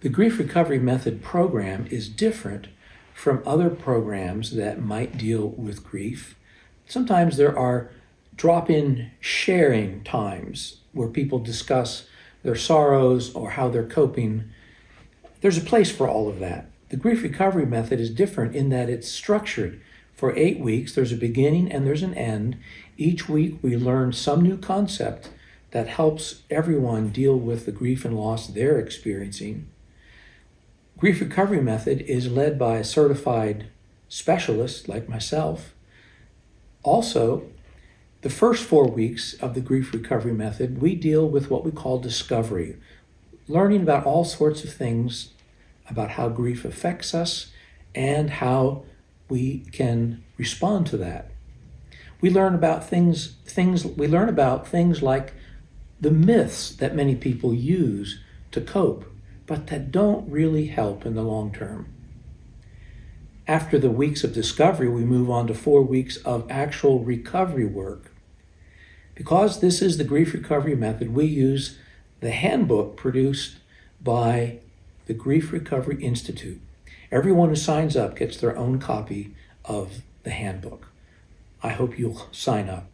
The Grief Recovery Method program is different from other programs that might deal with grief. Sometimes there are drop-in sharing times where people discuss their sorrows or how they're coping. There's a place for all of that. The Grief Recovery Method is different in that it's structured. For 8 weeks, there's a beginning and there's an end. Each week we learn some new concept that helps everyone deal with the grief and loss they're experiencing. Grief Recovery Method is led by a certified specialist like myself. Also, the first 4 weeks of the Grief Recovery Method, we deal with what we call discovery, learning about all sorts of things about how grief affects us and how we can respond to that. We learn about things like the myths that many people use to cope, but that don't really help in the long term. After the weeks of discovery, we move on to 4 weeks of actual recovery work. Because this is the Grief Recovery Method, we use the handbook produced by the Grief Recovery Institute. Everyone who signs up gets their own copy of the handbook. I hope you'll sign up.